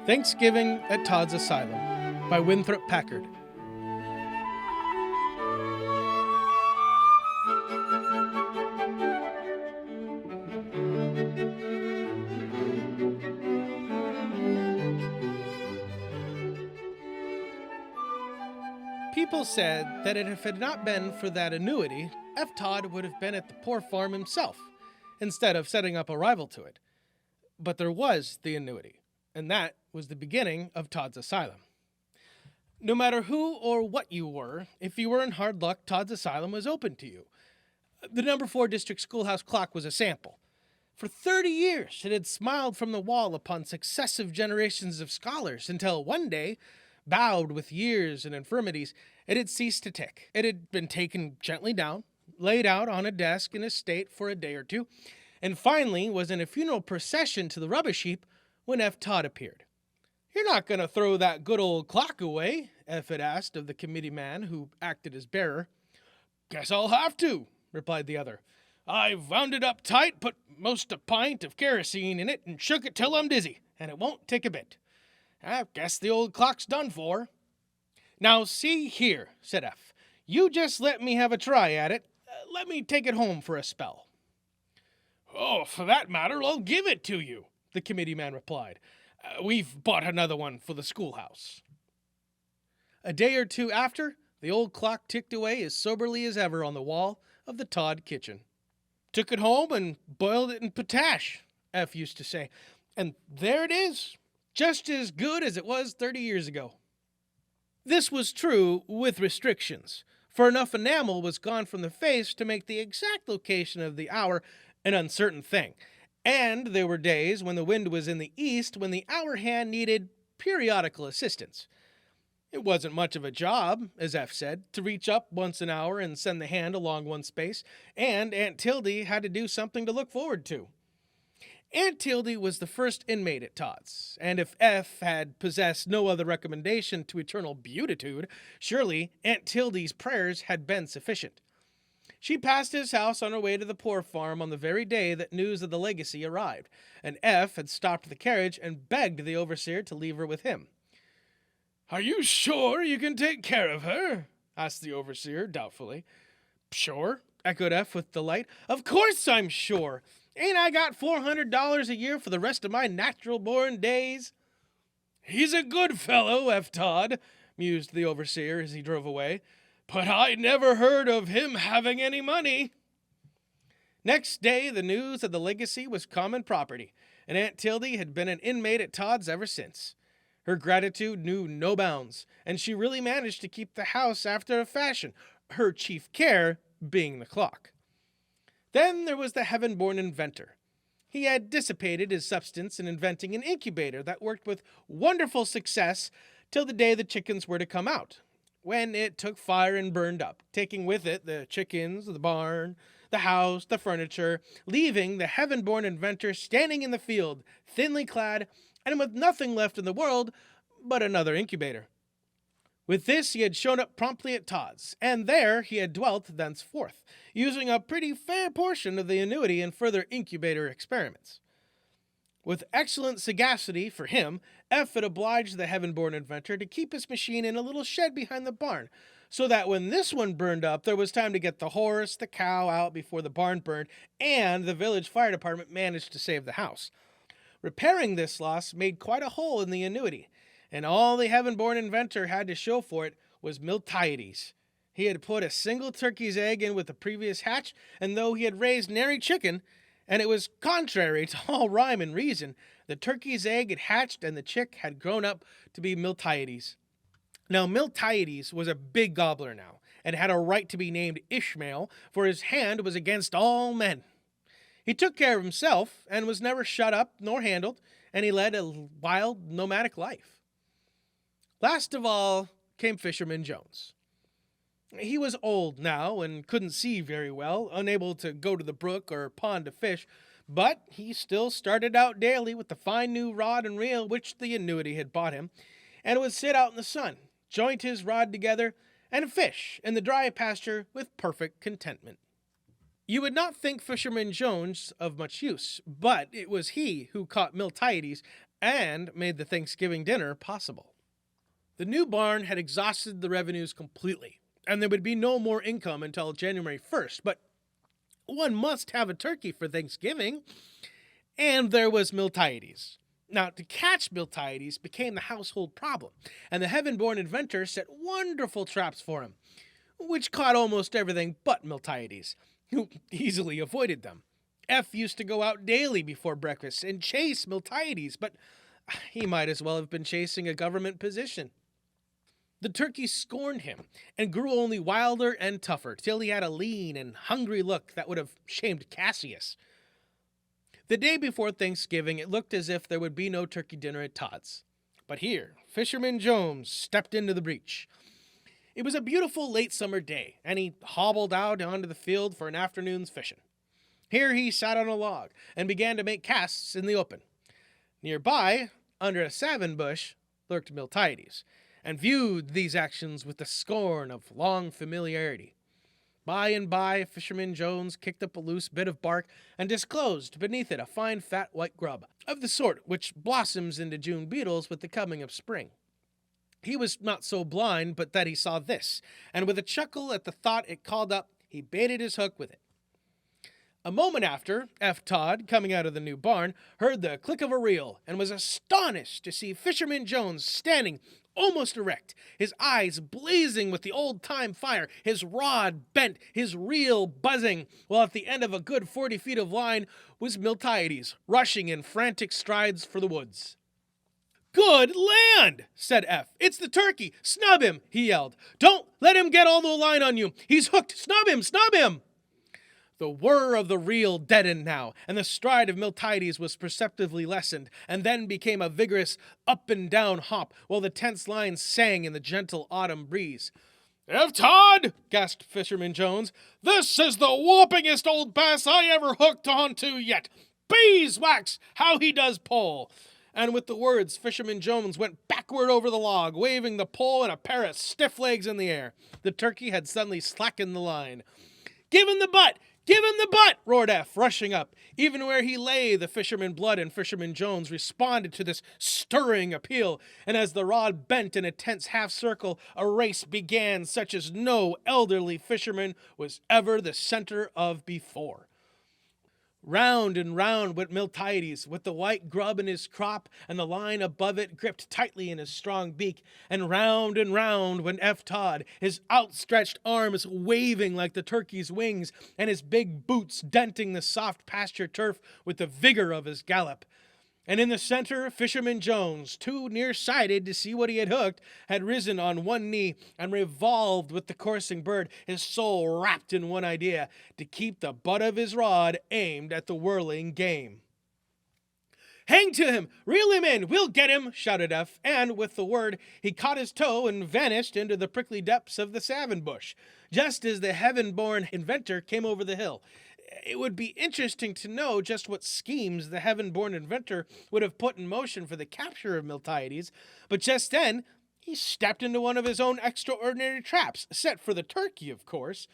Thanksgiving at Todd's Asylum by Winthrop Packard. People said that if it had not been for that annuity, F. Todd would have been at the poor farm himself, instead of setting up a rival to it. But there was the annuity, and that was the beginning of Todd's Asylum. No matter who or what you were, if you were in hard luck, Todd's Asylum was open to you. The number 4 district schoolhouse clock was a sample. For 30 years, it had smiled from the wall upon successive generations of scholars until one day, bowed with years and infirmities, it had ceased to tick. It had been taken gently down, laid out on a desk in a state for a day or two, and finally was in a funeral procession to the rubbish heap when F. Todd appeared. "You're not going to throw that good old clock away?" F. had asked of the committee man who acted as bearer. "Guess I'll have to," replied the other. "I've wound it up tight, put most a pint of kerosene in it, and shook it till I'm dizzy, and it won't tick a bit. I guess the old clock's done for." "Now see here," said F. "You just let me have a try at it. Let me take it home for a spell." "Oh, for that matter, I'll give it to you," the committee man replied. "We've bought another one for the schoolhouse." A day or two after, the old clock ticked away as soberly as ever on the wall of the Todd kitchen. "Took it home and boiled it in potash," F. used to say, "and there it is, just as good as it was 30 years ago." This was true with restrictions, for enough enamel was gone from the face to make the exact location of the hour an uncertain thing. And there were days when the wind was in the east when the hour hand needed periodical assistance. It wasn't much of a job, as F said, to reach up once an hour and send the hand along one space, and Aunt Tildy had to do something to look forward to. Aunt Tildy was the first inmate at Todd's, and if F had possessed no other recommendation to eternal beatitude, surely Aunt Tildy's prayers had been sufficient. She passed his house on her way to the poor farm on the very day that news of the legacy arrived, and F had stopped the carriage and begged the overseer to leave her with him. "Are you sure you can take care of her?" asked the overseer doubtfully. "Sure," echoed F with delight. "Of course I'm sure. Ain't I got $400 a year for the rest of my natural-born days?" "He's a good fellow, F. Todd," mused the overseer as he drove away, "but I never heard of him having any money." Next day, the news of the legacy was common property, and Aunt Tildy had been an inmate at Todd's ever since. Her gratitude knew no bounds, and she really managed to keep the house after a fashion, her chief care being the clock. Then there was the heaven-born inventor. He had dissipated his substance in inventing an incubator that worked with wonderful success till the day the chickens were to come out, when it took fire and burned up, taking with it the chickens, the barn, the house, the furniture, leaving the heaven-born inventor standing in the field, thinly clad, and with nothing left in the world but another incubator. With this he had shown up promptly at Todd's, and there he had dwelt thenceforth, using a pretty fair portion of the annuity in further incubator experiments. With excellent sagacity for him, F had obliged the heaven-born inventor to keep his machine in a little shed behind the barn, so that when this one burned up, there was time to get the horse, the cow out before the barn burned, and the village fire department managed to save the house. Repairing this loss made quite a hole in the annuity, and all the heaven-born inventor had to show for it was miltiades. He had put a single turkey's egg in with the previous hatch, and though he had raised nary chicken, and it was contrary to all rhyme and reason, the turkey's egg had hatched and the chick had grown up to be miltiades. Now, Miltiades was a big gobbler now, and had a right to be named Ishmael, for his hand was against all men. He took care of himself, and was never shut up nor handled, and he led a wild, nomadic life. Last of all came Fisherman Jones. He was old now, and couldn't see very well, unable to go to the brook or pond to fish, but he still started out daily with the fine new rod and reel which the annuity had bought him, and would sit out in the sun, joint his rod together, and fish in the dry pasture with perfect contentment. You would not think Fisherman Jones of much use, but it was he who caught Miltiades and made the Thanksgiving dinner possible. The new barn had exhausted the revenues completely, and there would be no more income until January 1st, but one must have a turkey for Thanksgiving, and there was Miltiades. Now, to catch Miltiades became the household problem, and the heaven-born inventor set wonderful traps for him, which caught almost everything but Miltiades, who easily avoided them. F used to go out daily before breakfast and chase Miltiades, but he might as well have been chasing a government position. The turkey scorned him and grew only wilder and tougher, till he had a lean and hungry look that would have shamed Cassius. The day before Thanksgiving, it looked as if there would be no turkey dinner at Todd's. But here, Fisherman Jones stepped into the breach. It was a beautiful late summer day, and he hobbled out onto the field for an afternoon's fishing. Here he sat on a log and began to make casts in the open. Nearby, under a savin bush, lurked Miltiades, and viewed these actions with the scorn of long familiarity. By and by, Fisherman Jones kicked up a loose bit of bark and disclosed beneath it a fine fat white grub, of the sort which blossoms into June beetles with the coming of spring. He was not so blind but that he saw this, and with a chuckle at the thought it called up, he baited his hook with it. A moment after, F. Todd, coming out of the new barn, heard the click of a reel and was astonished to see Fisherman Jones standing almost erect, his eyes blazing with the old-time fire, his rod bent, his reel buzzing, while at the end of a good 40 feet of line was Miltiades, rushing in frantic strides for the woods. "Good land!" said F. "It's the turkey! Snub him!" he yelled. "Don't let him get all the line on you! He's hooked! Snub him! Snub him!" The whir of the reel deadened now, and the stride of Miltiades was perceptibly lessened, and then became a vigorous up-and-down hop, while the tense line sang in the gentle autumn breeze. "F. Todd," gasped Fisherman Jones, "this is the whoppingest old bass I ever hooked onto yet! Beeswax, how he does pull!" And with the words, Fisherman Jones went backward over the log, waving the pole and a pair of stiff legs in the air. The turkey had suddenly slackened the line. "Give him the butt! Give him the butt!" roared F, rushing up. Even where he lay, the Fisherman Blood and Fisherman Jones responded to this stirring appeal, and as the rod bent in a tense half-circle, a race began such as no elderly fisherman was ever the center of before. Round and round went Miltiades, with the white grub in his crop and the line above it gripped tightly in his strong beak, and round went F. Todd, his outstretched arms waving like the turkey's wings, and his big boots denting the soft pasture turf with the vigor of his gallop. And in the center, Fisherman Jones, too nearsighted to see what he had hooked, had risen on one knee and revolved with the coursing bird, his soul wrapped in one idea, to keep the butt of his rod aimed at the whirling game. "Hang to him! Reel him in! We'll get him!" shouted F, and with the word, he caught his toe and vanished into the prickly depths of the savin bush, just as the heaven-born inventor came over the hill. It would be interesting to know just what schemes the heaven-born inventor would have put in motion for the capture of Miltiades, but just then he stepped into one of his own extraordinary traps, set for the turkey, of course,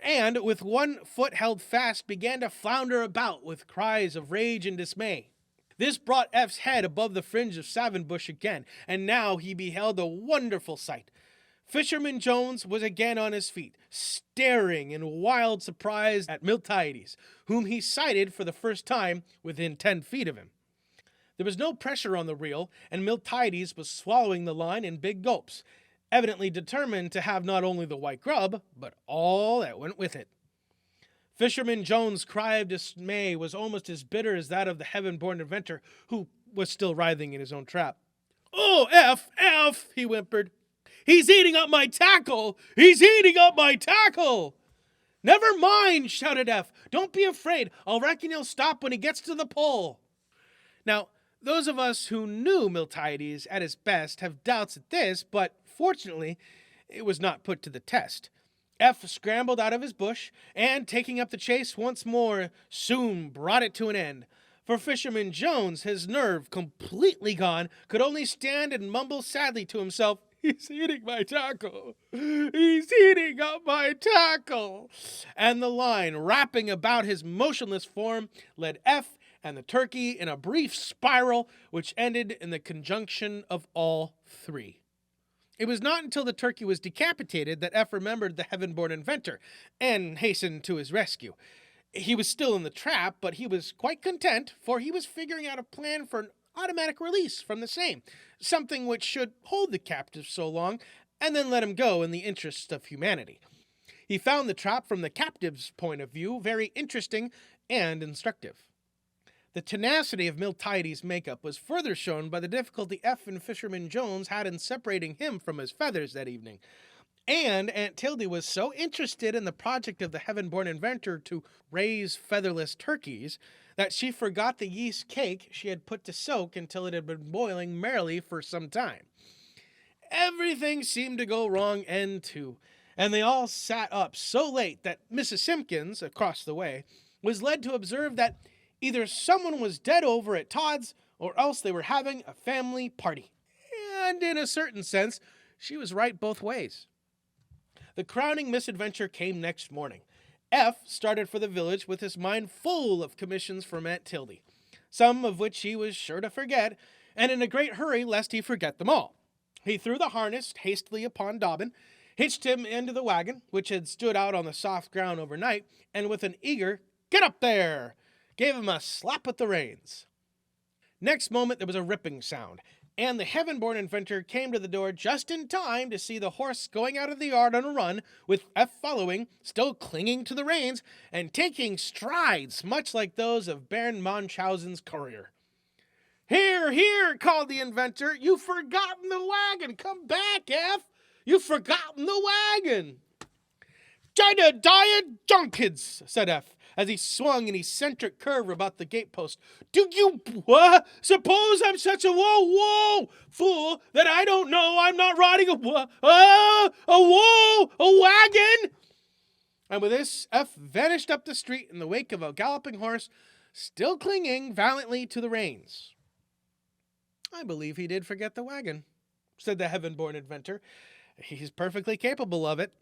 and with one foot held fast began to flounder about with cries of rage and dismay. This brought F's head above the fringe of savin bush again, and now he beheld a wonderful sight. Fisherman Jones was again on his feet, staring in wild surprise at Miltiades, whom he sighted for the first time within 10 feet of him. There was no pressure on the reel, and Miltiades was swallowing the line in big gulps, evidently determined to have not only the white grub, but all that went with it. Fisherman Jones' cry of dismay was almost as bitter as that of the heaven-born inventor, who was still writhing in his own trap. "Oh, F, he whimpered. "He's eating up my tackle! He's eating up my tackle!" "Never mind," shouted F. "Don't be afraid. I reckon he'll stop when he gets to the pole." Now, those of us who knew Miltiades at his best have doubts at this, but fortunately, it was not put to the test. F scrambled out of his bush, and taking up the chase once more, soon brought it to an end. For Fisherman Jones, his nerve completely gone, could only stand and mumble sadly to himself, "He's eating my tackle! He's eating up my tackle!" And the line, wrapping about his motionless form, led F and the turkey in a brief spiral which ended in the conjunction of all three. It was not until the turkey was decapitated that F remembered the heaven-born inventor and hastened to his rescue. He was still in the trap, but he was quite content, for he was figuring out a plan for an automatic release from the same, something which should hold the captive so long and then let him go in the interests of humanity. He found the trap from the captive's point of view very interesting and instructive. The tenacity of Miltiades' makeup was further shown by the difficulty F and Fisherman Jones had in separating him from his feathers that evening. And Aunt Tildy was so interested in the project of the heaven-born inventor to raise featherless turkeys that she forgot the yeast cake she had put to soak until it had been boiling merrily for some time. Everything seemed to go wrong end to, and they all sat up so late that Mrs. Simpkins, across the way, was led to observe that either someone was dead over at Todd's or else they were having a family party. And in a certain sense, she was right both ways. The crowning misadventure came next morning. F started for the village with his mind full of commissions from Aunt Tildy, some of which he was sure to forget, and in a great hurry lest he forget them all. He threw the harness hastily upon Dobbin, hitched him into the wagon, which had stood out on the soft ground overnight, and with an eager, "Get up there!" gave him a slap with the reins. Next moment there was a ripping sound, and the heaven-born inventor came to the door just in time to see the horse going out of the yard on a run, with F following, still clinging to the reins, and taking strides much like those of Baron Munchausen's courier. "Here, here," called the inventor. "You've forgotten the wagon. Come back, F. You've forgotten the wagon." "Jedediah Junkins," said F, as he swung an eccentric curve about the gatepost. "Do you suppose I'm such a fool that I don't know I'm not riding a wagon?" And with this, F vanished up the street in the wake of a galloping horse, still clinging valiantly to the reins. "I believe he did forget the wagon," said the heaven-born inventor. "He's perfectly capable of it."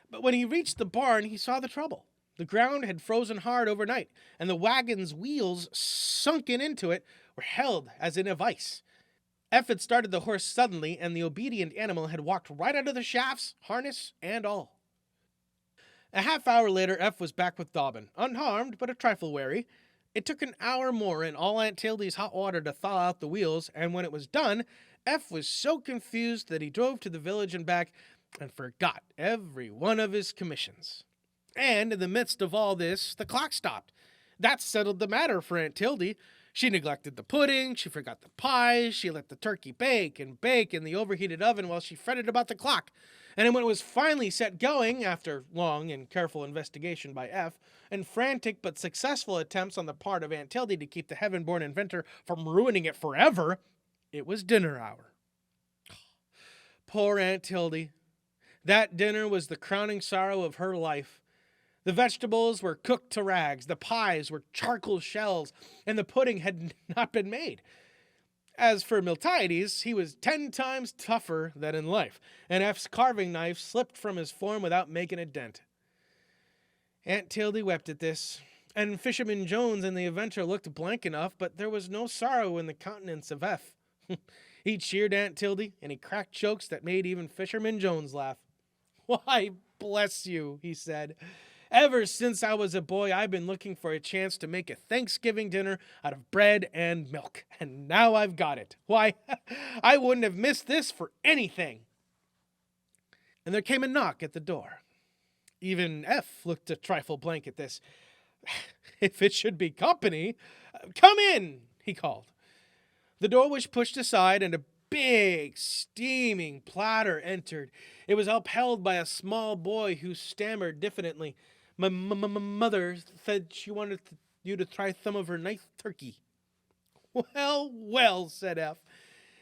But when he reached the barn, he saw the trouble. The ground had frozen hard overnight, and the wagon's wheels, sunken into it, were held as in a vice. F had started the horse suddenly, and the obedient animal had walked right out of the shafts, harness, and all. A half-hour later, F was back with Dobbin, unharmed but a trifle wary. It took an hour more and all Aunt Tildy's hot water to thaw out the wheels, and when it was done, F was so confused that he drove to the village and back and forgot every one of his commissions. And in the midst of all this, the clock stopped. That settled the matter for Aunt Tildy. She neglected the pudding, she forgot the pies, she let the turkey bake in the overheated oven while she fretted about the clock. And when it was finally set going, after long and careful investigation by F, and frantic but successful attempts on the part of Aunt Tildy to keep the heaven-born inventor from ruining it forever, it was dinner hour. Poor Aunt Tildy. That dinner was the crowning sorrow of her life. The vegetables were cooked to rags, the pies were charcoal shells, and the pudding had not been made. As for Miltiades, he was 10 times tougher than in life, and F's carving knife slipped from his form without making a dent. Aunt Tildy wept at this, and Fisherman Jones and the inventor looked blank enough, but there was no sorrow in the countenance of F. He cheered Aunt Tildy, and he cracked jokes that made even Fisherman Jones laugh. "Why, bless you," he said. "Ever since I was a boy, I've been looking for a chance to make a Thanksgiving dinner out of bread and milk, and now I've got it. Why, I wouldn't have missed this for anything." And there came a knock at the door. Even F looked a trifle blank at this. "If it should be company, come in," he called. The door was pushed aside, and a big, steaming platter entered. It was upheld by a small boy who stammered diffidently. "My mother said she wanted you to try some of her nice turkey." "Well, well," said F.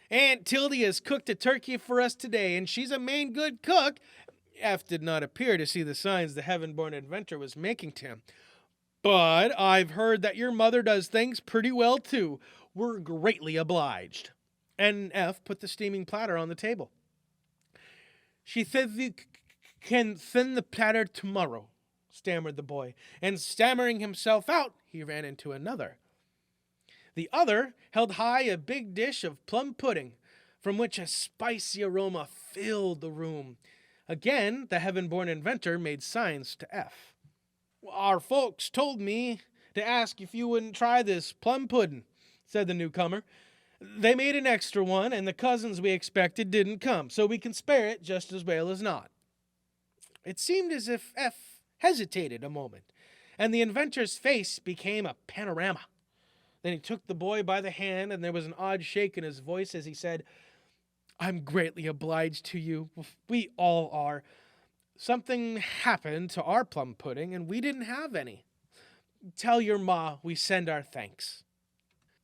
"Aunt Tildy has cooked a turkey for us today, and she's a main good cook." F did not appear to see the signs the heaven-born inventor was making to him. "But I've heard that your mother does things pretty well, too. We're greatly obliged." And F put the steaming platter on the table. "She says you can send the platter tomorrow," stammered the boy, and stammering himself out, he ran into another. The other held high a big dish of plum pudding, from which a spicy aroma filled the room. Again, the heaven-born inventor made signs to F. "Our folks told me to ask if you wouldn't try this plum pudding," said the newcomer. "They made an extra one, and the cousins we expected didn't come, so we can spare it just as well as not." It seemed as if F hesitated a moment, and the inventor's face became a panorama. Then he took the boy by the hand, and there was an odd shake in his voice as he said, "I'm greatly obliged to you. We all are. Something happened to our plum pudding, and we didn't have any. Tell your ma we send our thanks."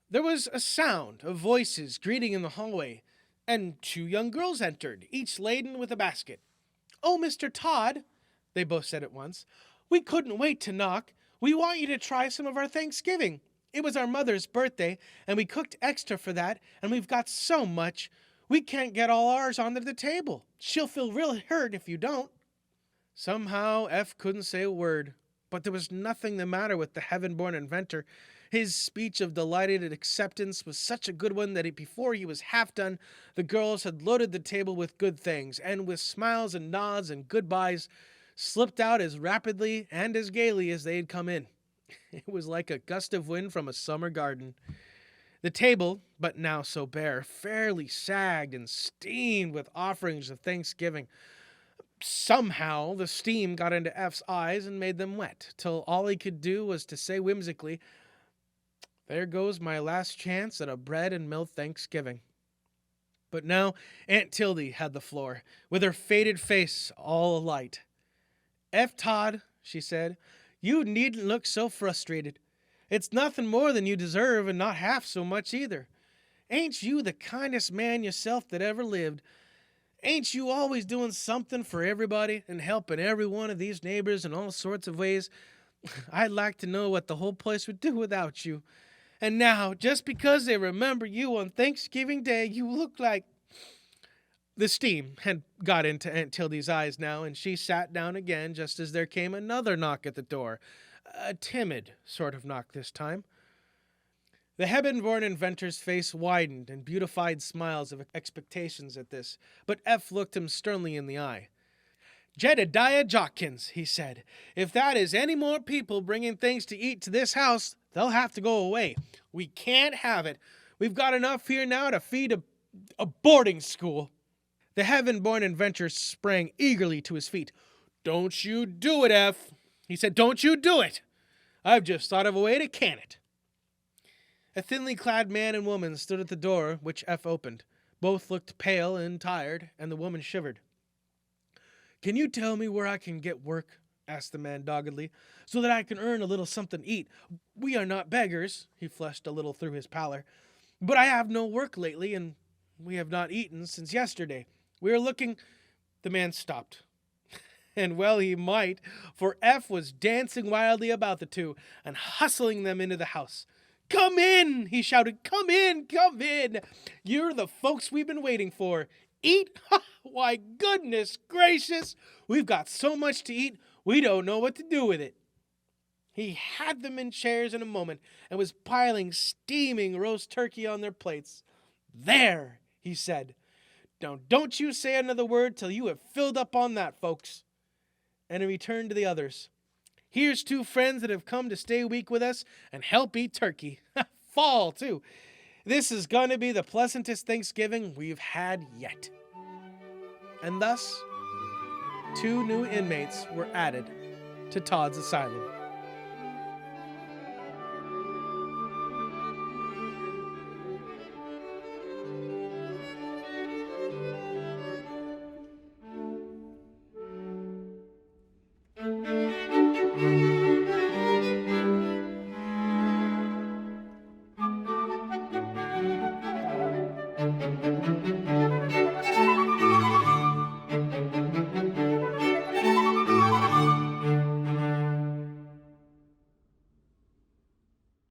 There was a sound of voices greeting in the hallway, and 2 young girls entered, each laden with a basket. "Oh, Mr. Todd," they both said at once, "we couldn't wait to knock. We want you to try some of our Thanksgiving. It was our mother's birthday, and we cooked extra for that, and we've got so much. We can't get all ours onto the table. She'll feel really hurt if you don't." Somehow, F couldn't say a word, but there was nothing the matter with the heaven-born inventor. His speech of delighted acceptance was such a good one that before he was half done, the girls had loaded the table with good things, and with smiles and nods and goodbyes, slipped out as rapidly and as gaily as they had come in. It was like a gust of wind from a summer garden. The table, but now so bare, fairly sagged and steamed with offerings of Thanksgiving. Somehow the steam got into F's eyes and made them wet, till all he could do was to say whimsically, "There goes my last chance at a bread and milk Thanksgiving." But now Aunt Tildy had the floor, with her faded face all alight. "F. Todd," she said, "you needn't look so frustrated. It's nothing more than you deserve, and not half so much either. Ain't you the kindest man yourself that ever lived? Ain't you always doing something for everybody and helping every one of these neighbors in all sorts of ways? I'd like to know what the whole place would do without you. And now, just because they remember you on Thanksgiving Day, you look like—" The steam had got into Aunt Tildy's eyes now, and she sat down again just as there came another knock at the door. A timid sort of knock this time. The heaven-born inventor's face widened in beautified smiles of expectations at this, but F looked him sternly in the eye. "Jedediah Jawkins," he said, "if that is any more people bringing things to eat to this house, they'll have to go away. We can't have it. We've got enough here now to feed a boarding school." The heaven-born inventor sprang eagerly to his feet. "Don't you do it, F," he said. "Don't you do it. I've just thought of a way to can it." A thinly clad man and woman stood at the door, which F opened. Both looked pale and tired, and the woman shivered. "Can you tell me where I can get work?" asked the man doggedly, "so that I can earn a little something to eat. We are not beggars," he flushed a little through his pallor, "but I have no work lately, and we have not eaten since yesterday. We are looking—" The man stopped. And well he might, for F was dancing wildly about the two and hustling them into the house. "Come in," he shouted. "Come in, come in. You're the folks we've been waiting for. Eat? Why, goodness gracious, we've got so much to eat, we don't know what to do with it." He had them in chairs in a moment and was piling steaming roast turkey on their plates. "There," he said. "Now don't you say another word till you have filled up on that, folks." And he turned to the others. "Here's 2 friends that have come to stay a week with us and help eat turkey. Fall, too. This is going to be the pleasantest Thanksgiving we've had yet." And thus, 2 new inmates were added to Todd's Asylum.